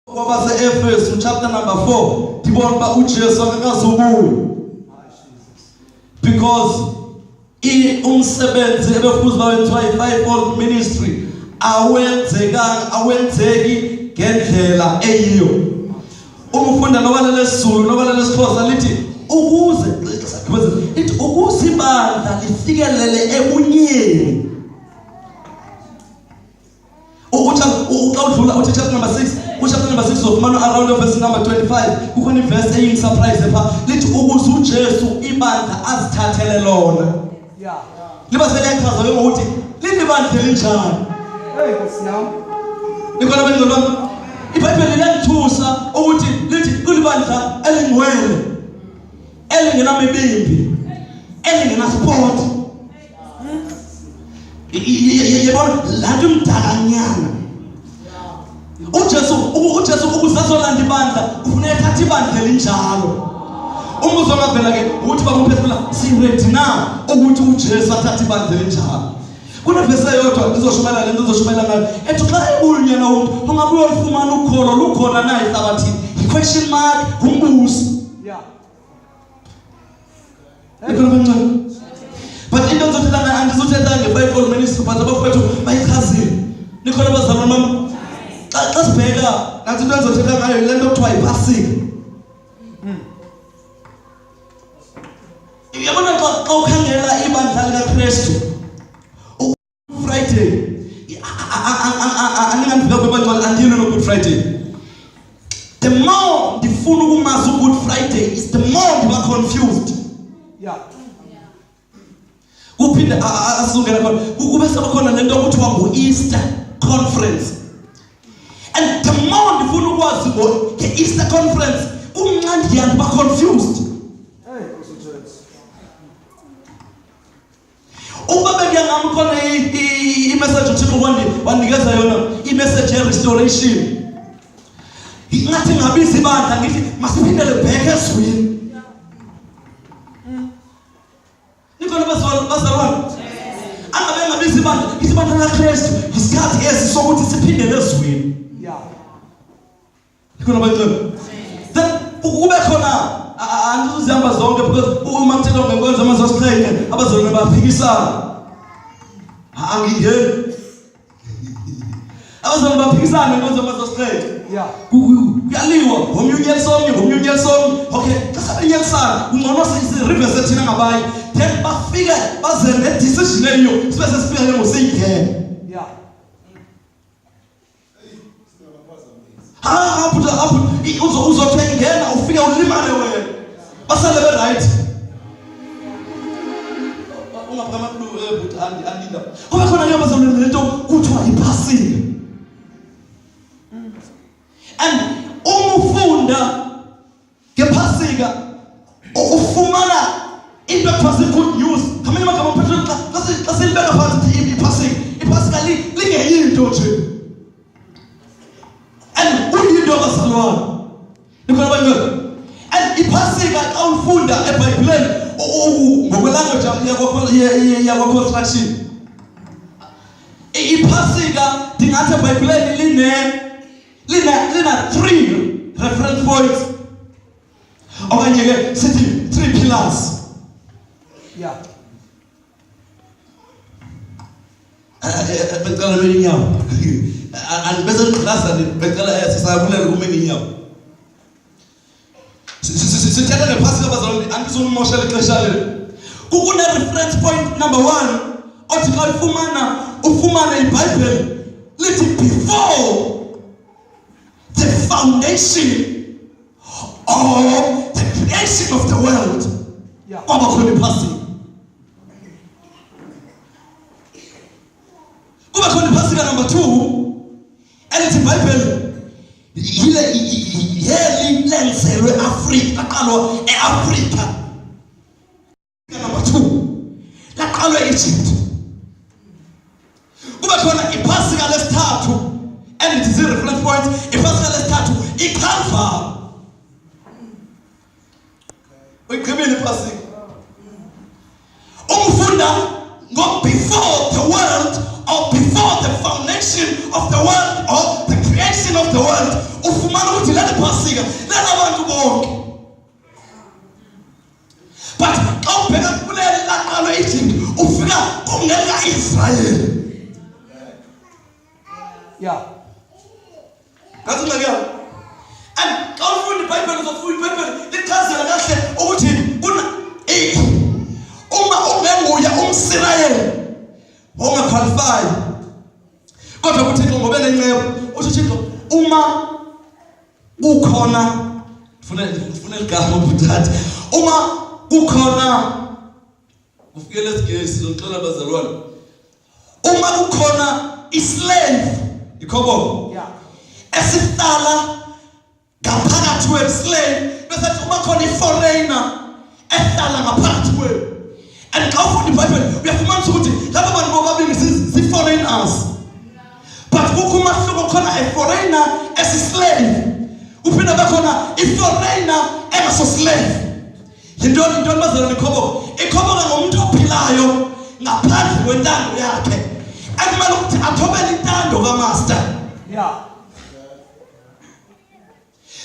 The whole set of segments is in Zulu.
Efesu chapter number 4 tibona uJesu akazubuya because umsebenzi ebefuza bawenziwa i-fivefold ministry awenzeki ngendlela eyiyo. Uma ufunda nobalele isiZulu nobalele isiXhosa lithi ukuze ibandla lifikelele ebunyeni. Uqawudlula uthi chapter number 6 chapter number 6 ufumana around verse number 25 kukhona iverse eyin surprise lapha lithi ukuze uJesu ibandla azithathele lona. Liba seliyachaza ukuthi leli bandla linjani. Siyami. Nikhona bengizolwa iBhayibheli liyangithusa ukuthi lithi kulibandla elingcwele elingenamibimbi elingenasport. Yebona lantu mdakanyana. uJesu ukuzazolanda ibandla kufuneka ethathe ibandla elinjalo. Umbuzo ngavela ke ukuthi bakuphefula siready na ukuthi uJesu athathe ibandla elinjalo. Kuna verse yodwa ngizoshumayela lento ngizoshumayela ngayo ethi xa ebunyana umuntu ungabuye ufumana ukholo lukhona na ehlabathini. I-question mark umbuzo. Nikhona bencane. But into ngizothela angizothetha nge-fivefold ministry but abafowethu bayichazile. Nikhona bazalwane bami. Xa sibheka nathi into engizothetha ngayo lento okuthiwa yiPhasika. Yabona xa ukhangela ibandla likaKristu Friday aningandifika kwebangcwele andiyile no-Good Friday. The more ndifuna ukumazi u-Good Friday is the more ndiba confused. Kuphinde asizongena khona kube sebakhona lento okuthiwa ngu-Easter conference. And the more ndifuna ukwazi nge-Easter conference umncane ndiba confused. Uba bengiyangami khona i-message uThixo wanikeza yona i-message ye-restoration. Ngathi ngabiza ibandla ngithi masiphindele back ezweni. Nikhona bazalwane. Angabe ngabiza ibandla isibandla laKristu isikhathi esisokuthi siphindele ezweni. Nikhona bazalwane. Then kube khona andizihamba zonke because uma ngithetha ngekwenza amazosiqhenya abazalwane baphikisana. Angingeni. Abazalwane baphikisana ngekwenza amazosiqhenya. Kuyaliwa ngomnyunyeli sonke. Okay, kasabenyalisana ungcono si-reverse thina ngabayi. Then bafika baze ne-decision eyiyo sibe sesifika ke ngosiyingena. Uzothe ingena ufike ulimale wena basale be right ungaphama but andida kube khona leyo bazalwane lento kuthiwa iPhasika. And umufunda ngePhasika ufumana into ekuthiwa good news. Ngamanye amagama mphethwe xa silibeka phansi iPhasika lingeyinto nje. And uyinto abazalwane. Nikhona bangcwele. And iPhasika xa ufunda eBhayibhelini ngokwelanguage yakwa-construction. iPhasika ndingathi eBhayibhelini lina 3 reference points. Okanye ke sithi 3 pillars. Becala belinyawo. Bese ngiklasa becala sisabulela kumenyawo. Sithatha lePhasika bazalwane angizommoshela ixesha leli. Kukune reference point number 1 othi xa ufumana iBhayibheli lithi before the foundation of the creation of the world. Kwaba khona iPhasika. Kuba khona iPhasika number 2 elithi iBhayibheli yeli lenzelwe Afrika aqalwa eAfrika. Number 2 laqalwa eEgypt. Kuba khona iPhasika lesithathu elithi zero reference point iPhasika lesithathu iCalvary. Uyigqibile iPhasika. Umfunda ngo before the world or before the foundation of the world or the creation of the world ufumana ufika lalabantu bonke. But xa ubheka kuleli laqalo Egypt ufika kungeka Israel. Yeah. That's what I got. And xa ufunda iBhayibheli uzofunda iBhayibheli lichazela kahle ukuthi uma ungenguye umSirayeli ongaqualify kodwa uThixo ngobe lencebo uthi uThixo uma kukhona ufuna igama ubuthatha uma kukhona kufikele esigesi zoxola bazalwane uma kukhona islave ikhobo esihlala ngaphakathi kweslave bese uma khona iforeigner ehlala ngaphakathi kwe and xa ufunda iBhayibheli uyafumanisa ukuthi laba bantu bobabili si-foreigners but kukho umahluko khona a-foreigner esi-slave kuphinde bekhona i-foreigner engaso-slave yintoni bazalwane ikhoboka ngomuntu ophilayo ngaphandle kwentando yakhe ekumele ukuthi athobele intando kamaster.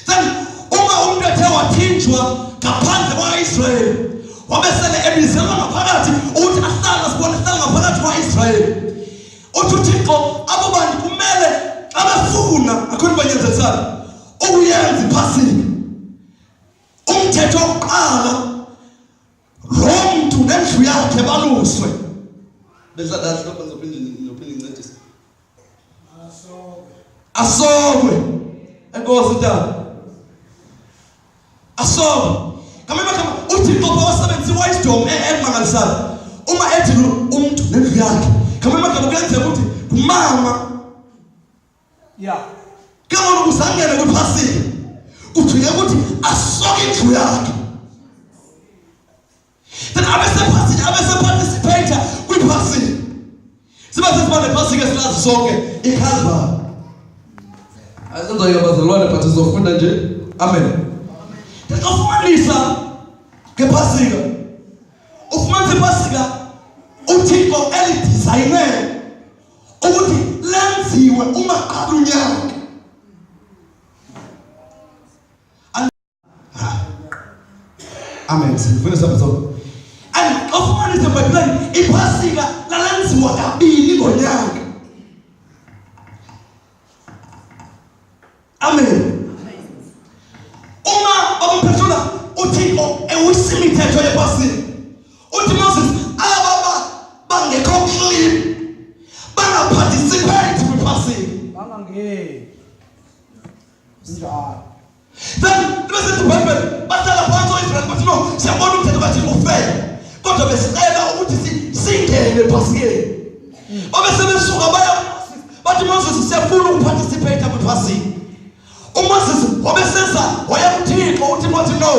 Then uma umuntu ethe wathinjwa ngaphandle kwa-Israyeli wabesele ebizelwa ngaphakathi ukuthi ahlala ngaphakathi kwa-Israyeli uthi uThixo abo bantu kumele abafuna akhona banyenzelisana ukuyenza iPhasika umthetho wokuqala lo muntu nendlu yakhe baluswe bezadahle lapha ngizophinde ngincedise asokwe enkosi ntaba asokwe kamema uThixo bawasebenzisa wisdom emangalisayo uma ethi umuntu nendlu yakhe kamema kuyenzeka ukuthi umama kangona ukuzangena kwiPhasika kuthiwe ukuthi asoke indlu yakhe then abese-participate kwiPhasika siba sesibane iPhasika silazi sonke iCalvary asenza bazalwane but sizofunda nje amen. Then ufumanisa ngePhasika ufumanisa iPhasika uThixo elidesigne ukuthi lenziwe uma qala unyaka. Amen. Sifuna sabazo. And ufumanisa eBhayibhelini iPhasika lalenziwa kabili ngonyaka. Amen. Uma bakumphethula uThixo ewisimithetho yePhasika. Uthi Moses ababa bangekho clean bangaparticipate kwiPhasika. Bangangeni. Njalo. Then bese iBhayibheli bahlala phansi oIsrael bathi no siyabona umthetho kaThixo ufele kodwa besicela ukuthi singene ePhasikeni. Babese besuka baya bathi Moses siyafuna ukuparticipate kwiPhasika. uMoses wabesenza wayakuThixo uThixo wathi no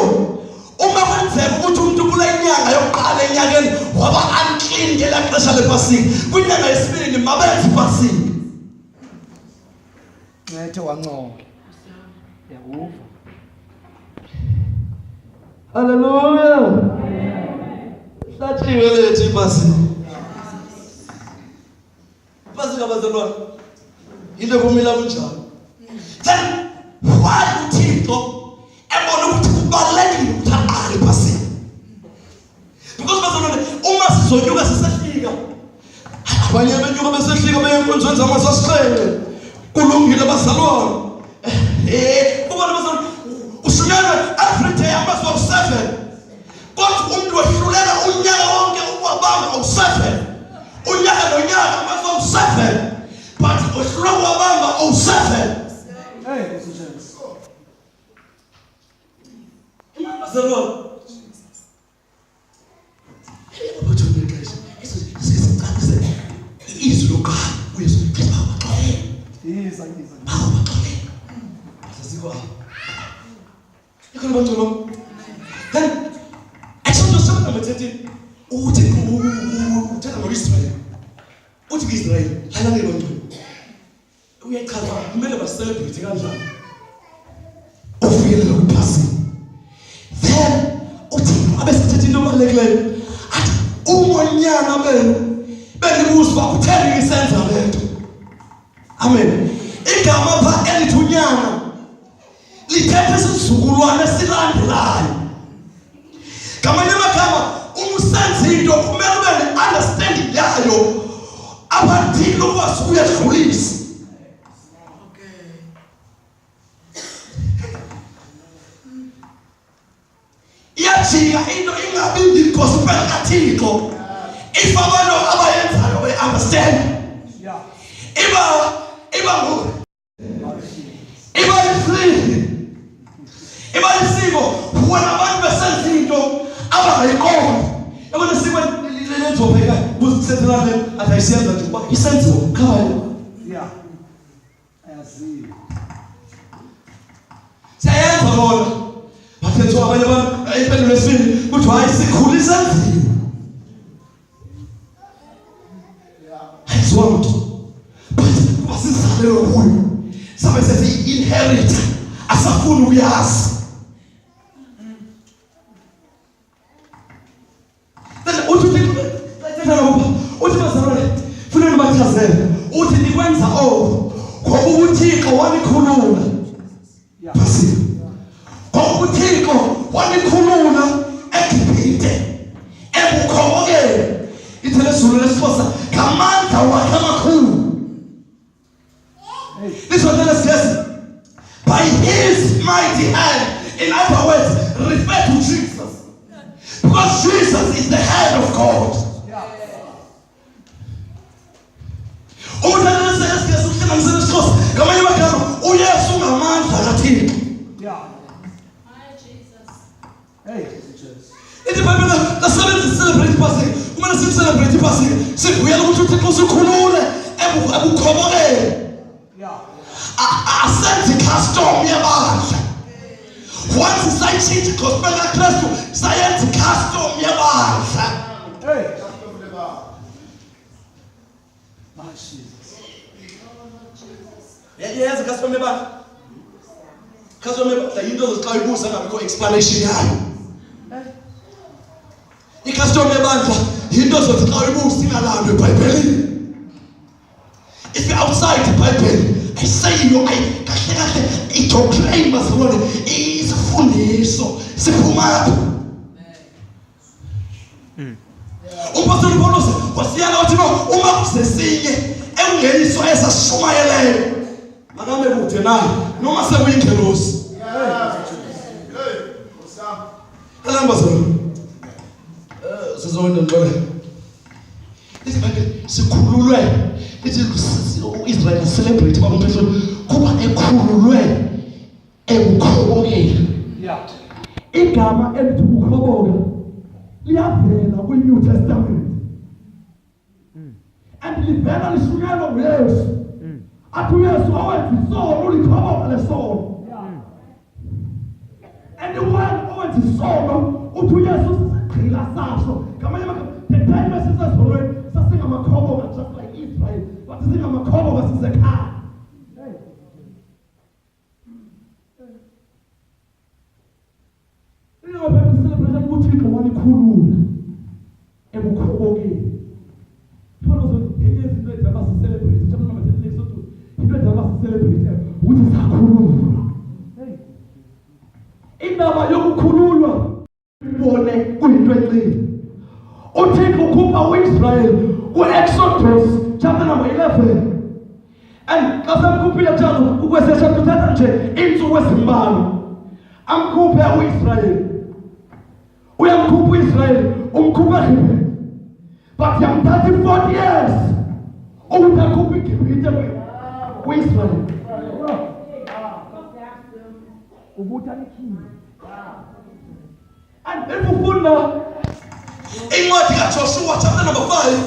uma kwenzeka ukuthi umuntu kule inyanga yokuqala enyakeni waba unclean ngela xesha lePhasika kwinyanga yesibili mabenze iPhasika nethe wanqonke yakuva. Hallelujah. Hlatshiwe lethu iPhasika. iPhasika bazalwane into kumila kunjalo. Then why uThixo ebona ukuthi kubalekile ukuthi aqale iPhasika? Because bazalwane uma sizonyuka sisehlika abanye benyuka besehlika beyenkonzweni zamasasixhenxe kulungile bazalwane. Kubona bazalwane usunyana every day amazwe u7 kodwa umuntu wehluleka unyaka wonke ukwabamba u7 unyaka nonyaka amazwe u7 but wehluleka ukwabamba u7. Hey, Jesus. Bazalwane abathi ngexesha sizicacise izwi lokuqala uyezwa baxolele yiza baxolele asiziko apha ikhona bantwana. Then Exodus chapter number 13 uthi uthetha ngoIsrael uthi kuIsrael halalele bantwana uyachaza kumele baselebrate kanjani ufikelela kwiPhasika. Then uthi abesithetha into ebalulekileyo athi umonyana benibuzwa kutheni isenza lento. Amen. Igama pha elithi unyana lithethe isizukulwane esilandelayo. Ngamanye amagama umusenzi into kumele ube ne-understanding yayo abadili ukwazi ukuyadlulisa. Iyajika into ingabi gospel kaThixo if abantu abayenzayo be-understand. Iba free. Iba isiko wena abantu besenza into abayiqondi. Yabona siko lenzobheka kuzisethelana athi ayisiyenza nje kuba isenziwa khaya. Yeah. Ayazi. Sayenza bona. Bathethe abanye abantu impendulo lesibili kuthi hayi sikhulisa nzima. Ayizwa lutho. Basizalelo kuyo. Sabe sethi inherit asafuna ukuyazi. Uthi bazalwane funeka bachazele uthi nikwenza ngoba uThixo wanikhulula. Basi ngoba uThixo wanikhulula eGibhite ebukhobokele ithelezulu lesixhosa ngamandla wakhe amakhulu. This one tells us by his mighty hand. In other words, refer to Jesus. Because Jesus is the hand of God. Hey, Jesus. In the Bible, the seventh celebrate passing. When I celebrate passing, say we are going to take us to Kulule, Abu Kobore. I sent the custom nearby. Once I change the gospel, I class to science custom nearby. Hey, my Jesus. Yes, the custom nearby. Custom nearby. The Hindu is called Musa. I go explanation here. The custom nearby. Hindu is called Musa. I go Bible. If you're outside the Bible, I say you, I proclaim as one is funny, so Sepumab. Pastor Bonos was the other Umab the singing, and then so as a Shumaele. Madame Mutena, no master Winkelos. This is Kulule. It is Israel celebrate about person kuba ekhululwe ebukhobokela. Yeah. Igama elithi ukhobokela liyavela kwi-New Testament. And livela lishunyelwa nguYesu. Athi uYesu owenza isono ulikhoboka lesono. And the one owenza isono uthi uYesu sigqila saso. Ngamanye amagama the time esisezonweni sasingamakhoboka just like Israel. But singamakhoboka sisekhaya. Celebrate uThixo wanikhulula ebukhobokeni. Thola ezinye izinto ezaba celebrate njengoba namathele lesotho into ezaba celebrate ukuthi sakhululwa. Indaba yokukhululwa ibone kuyinto encane. uThixo ukhupha uIsrael ku-Exodus chapter number 11. And xa semkhuphile njalo ukwesesha kuthatha nje insuku ezimbalwa. Amkhuphe uIsrael. Uyamkhupha uIsrael, umkhupha eGibhite. But yamthatha 40 years ukuthi akhuphe iGibhite ku-Israel. And if ufunda incwadi kaJoshua chapter number 5,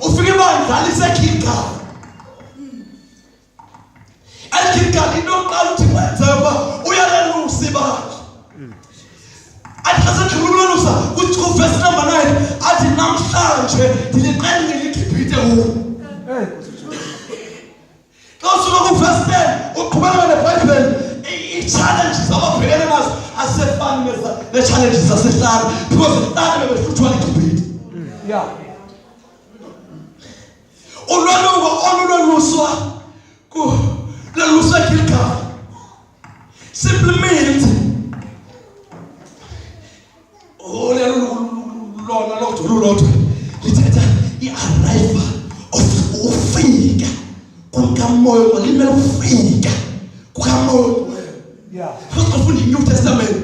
ufika ibandla liseGilgal. eGilgal into yokuqala uthi wenza uyalelusa ibandla. Athi xa sekhululelusa kuthi kuverse number 9 athi namhlanje ndiliqhelile iGibhite kuwo. Xa usuka kuverse 10 uqhubeka neBhayibheli, i-challenges ababhekene nazo asefani ne-challenges zasehlala because kuqala bebehluthwa liGibhite. Yeah. Ulwaluko oluleluswa leluswa eGilgal i-arrival of ufika kukamoya ngolimela ufika kukamoya. Yeah. First of all, in the New Testament,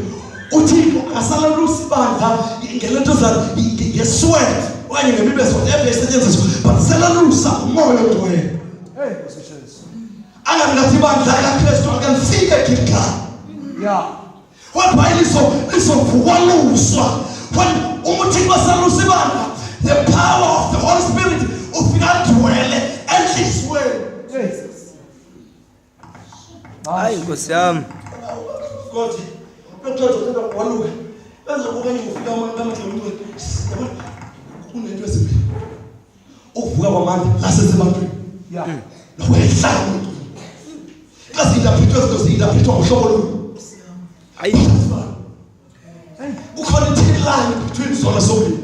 uthixo akasalalusi ibandla ngelento zakhe ngesweat okanye ngemibezo whatever esetshenziswa, but selalusa umoya ongcwele. Hey, Pastor Chase. Angathi ibandla likaKristu akanifika eGilgal. Yeah. Wapha lisovukaluswa. Uthixo asalusa ibandla, the power of the Holy Spirit ufika ngcwele enhliziyweni. Jesus. Hayi Nkosi yami. God, lokuqoqa uthanda kwaluka. Benzokuba ngifika amandla ngomncane. Yabona? Unento ezimbili. Uvuka kwamandla lasezebantwini. Yeah. Nowehlanga. Kasi interpretwa ngohlobo lolu. Hayi. Ukhona i-line between zona zombili.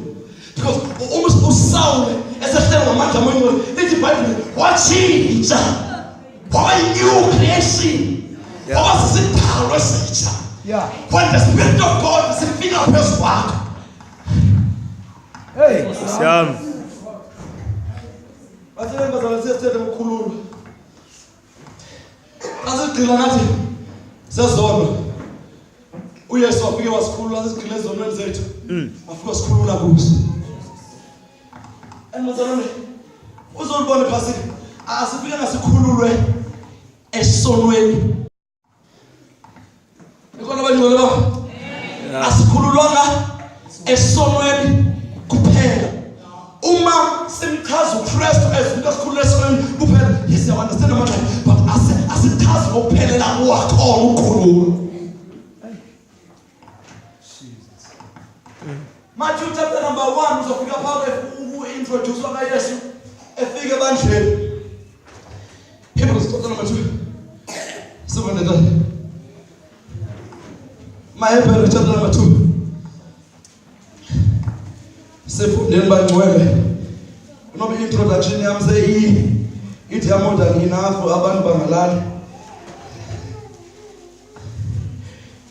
Because almost uSaul esehlela ngamandla amangcwele, lithi iBhayibheli watshintsha. Waba new creation. Waba sisidalwa esitsha. Yeah. When the Spirit of God is sifika phezu kwakho. Hey. Nkosi yami. Basebenza sesithethe ukukhulula. Asigcina ngathi sezona. uYesu wafike wasikhulula sesigcina ezonweni zethu. Afika sikhulula kuzo. Emazalwane uzolibona phasi asifike ngasikhululwe esonweni. Ikona abangcwele ba? Asikhululwanga esonweni kuphela. Uma simchaza uKristu ezinto esikhulule esonweni kuphela, yes I understand manje, but asichaza ngokuphelela kwakhona ukukhulula. Matthew chapter number 1 uzofika phakathi uintroduce kaYesu efike ebandleni. Hebrews chapter number 2. Sibonela. Hebrews chapter number 2. Sifundeni bangcwele. Noma introduction yami ithi yamonda nginafu abantu bangalala.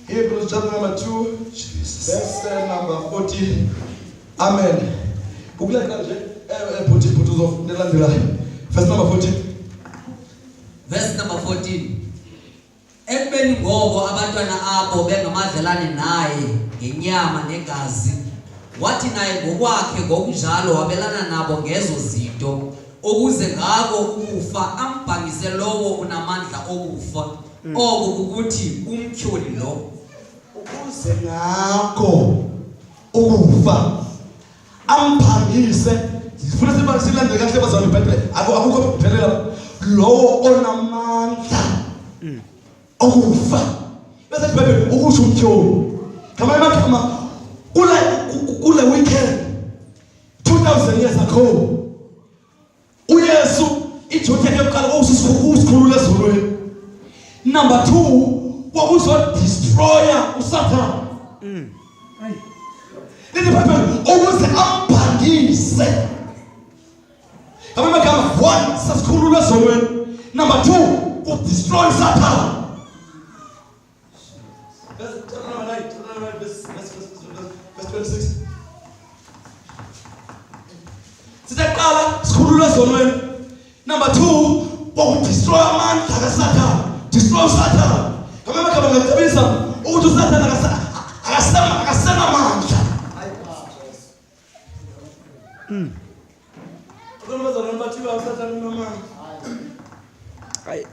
Hebrews chapter number 2, verse number 14. Amen. Ukuleka nje phuthi uzofundela ndelayo. Verse number 14. Verse number 14. Ekubeni ngobo abantwana abo bengamadlelane naye ngenyama negazi, wathi naye ngokwakhe ngokunjalo wabelana nabo ngezo zinto, ukuze ngako ukufa ambhangise lowo unamandla okufa, oko ukuthi umtyholi lo. Ukuze ngako ukufa amphangise. Sifuna silandele kahle bazalwane iBhayibheli. Akukho kuphelela lowo onamandla okufa. Bese iBhayibheli ukusho umtyholi. Ngamanye amagama kule weekend 2000 years ago uYesu ijothi yakhe yokuqala usikhulula ezulwini. Number 2 kwakuzo destroyer uSathane. Lithi iBhayibheli ukuze amphangise. Ngamanye amagama 1 sasikhulula ezulwini. Number 2 ku destroy Satan. Verse 26. Siqala sikhulula ezonweni. Number 2 woku destroy amandla kaSathane. Destroy Satan. Ngamanye amagama ngicebisa ukuthi uSathane akasema amandla. Uzomazana bathi uSathane unomandla. Hayi.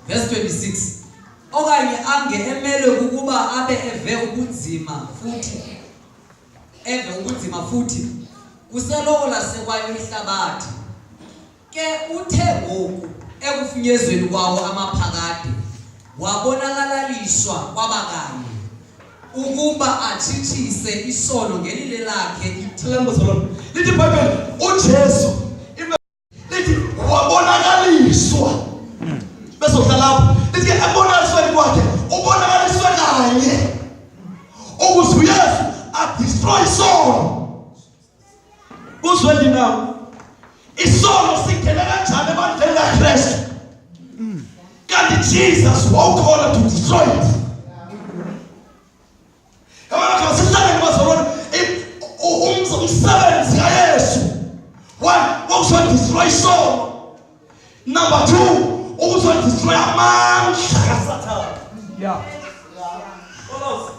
Verse 26. Okanye ange emele ukuba abe eve ubunzima futhi kuselowo lasekwayihlabathi, ke uthe ngoku ekufinyezweni kwawo amaphakade wabonakalaliswa kwabakanye ukuba athithise isono ngelile lakhe ithemba. Lithi iBhayibheli uJesu lithi wabonakaliswa. Bese uhlala lithi ebonakalisweni kwakhe ubonakaliswa kanye ukuze uYesu destroy isono. Uzweni nawo isono singena kanjani ebandleni kaKristu? Kanti Jesus wawukhona to destroy it. Kamaka sihlangene bazalwane umsebenzi destroy soul. Number 2, also destroy amandla kaSathane. Yeah. What else?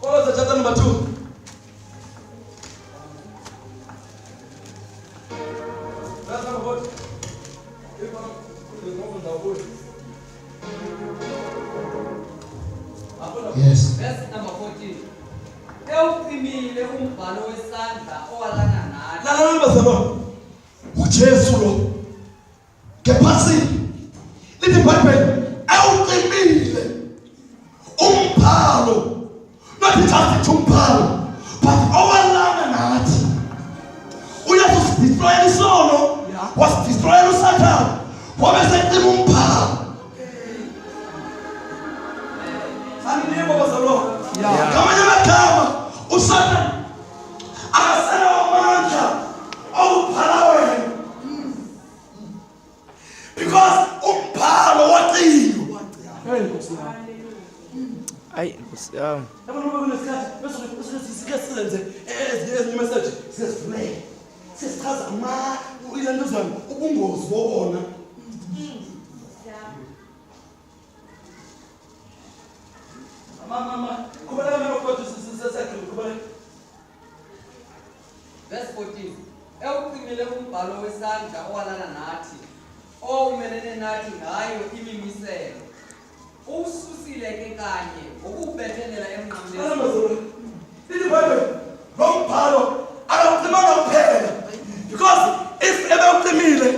Colossians chapter number 2. Verse number what? Yes. Verse number 14. Ewuqimile umbhalo wesandla owalana nathi. Lalela bazalwane. uJesu lo. Ngephasini. Lithi iBhayibheli ewuqimile umbhalo. Not just umbhalo, but owalana nathi. Uyathi destroy isono. Was destroy uSathane. Wabe seqima umbhalo. Sanibona bazalwane. Yeah. Ngamanye amagama uSathane akasela amandla awubhala wena. Because umbhalo waqiwa. Hey, Nkosi yami. Hayi Nkosi yami. Yabona uma kunesikhathi bese sikhathi ezinye message sesivuleke. Sesichaza uyanduzana ubungozi bobona. Mama, kubala mina kodwa sesakhe kubala. Verse 14. Ewuqimile umbhalo wesandla owalana nathi. Owumelene nathi ngayo imimiselo. Ususile ke kanye ngokubethenela emnqamlezweni. Lithi iBhayibheli lo mbhalo akawuqimanga kuphela. Because if ebewuqimile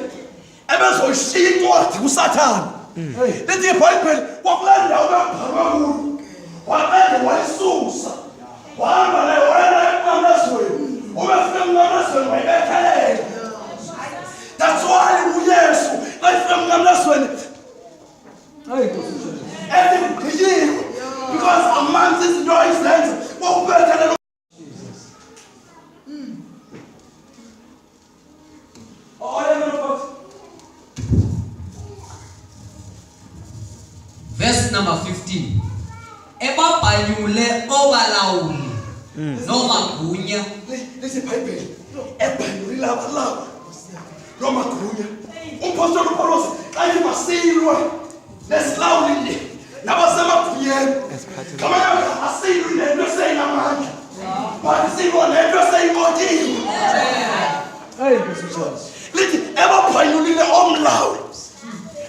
ebezoshiya incwadi kuSathane. Lithi iBhayibheli kwakulanda ubabhalwa kulo. Waqeda wayisusa. Wahamba naye wena emnqamlezweni. Ubefika emnqamlezweni wayibethelela. That's why uYesu ayifika emnqamlezweni Hey, Nkosi uJesu. ezigiyiwe. Because amanzi izinto ayizenza wakubethelela. Verse number 15. Ebabhanyule obalawuli nomagunya. Lithi iBhayibheli ebhanyulile abalawuli nomagunya. Umpostoli uPawulos ayithi masilwe nesilawuli nabasemagunyeni. Ngamanye amagama asilwe nento eseyinamandla. But silwa nento eseyinqotiwe. Hey, Nkosi uJesu. Lithi ebabhanyulile omlawuli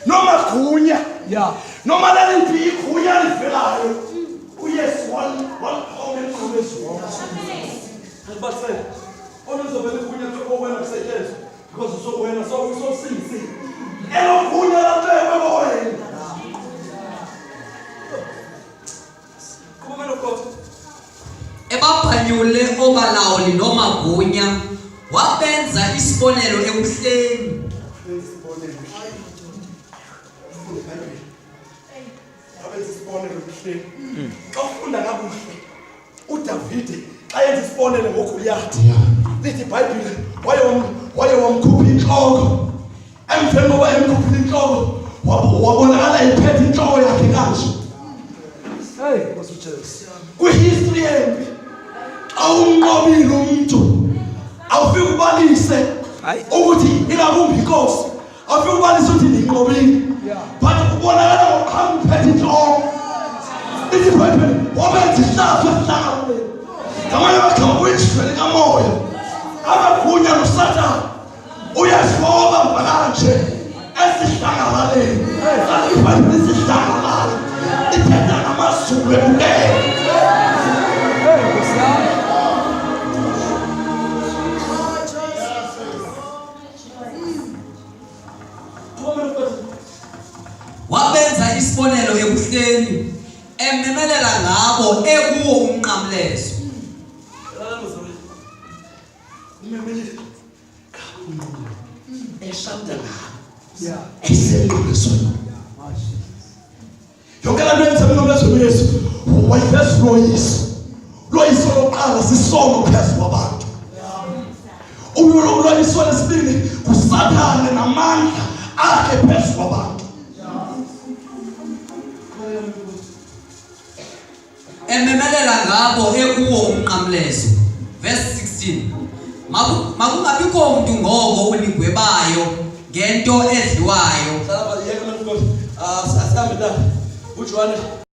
nomagunya. Yeah. Noma laliphi igunya livelayo uYesu waliphonga emqhubezweni. Asibathele. Oluzovela igunya okwena kusetshenzwe because usokwena usosingisi. Elogunya laphe wena. Kumele ukho. Ebabhanyule obalawuli nomagunya wabenza isibonelo ebuhleni. Isibonelo kuhle. Xa ufunda kabuhle uDavide xa yenza isibonelo ngoGoliathi. Lithi iBhayibheli wayewamkhupha inhloko. Emveni kokuba emkhuphile inhloko wabonakala ephethe inhloko yakhe kanje. Hey, Nkosi uJesu. Kwihistory yempi xa umnqobile umuntu awufika ubalise ukuthi ingabumbi inkosi. Awufika ubalise ukuthi ninqobile. Yeah. But ubonakala ngokuhamba uphethe inhloko. Lithi iBhayibheli wabenza ihlazo esihlangabeni. Ngamanye amagama kuyisifele kamoya. Amagunya noSathane uyasiboba manje esihlangabaleni. Kanti iBhayibheli sihlangalala. Ithetha ngamazulu ebukele. Hey, Nkosi yami. Wabenza isibonelo ebuhleni ememelela ngabo ekuwo umnqamlezo. Yeah. Eselulesona. Yonke lento yenza emnqamlezweni Yesu wayiveza uLoyiso. Loyiso lokuqala sisono phezu kwabantu. ulwaniso lesibili kusathane namandla akhe phezu kwabantu. ememelela ngabo ekuwo umnqamlezo. Verse 16. Makungabikho umuntu ngoko unigwebayo ngento edliwayo. Salamba yeke manje Nkosi. Asihambe la. uJohane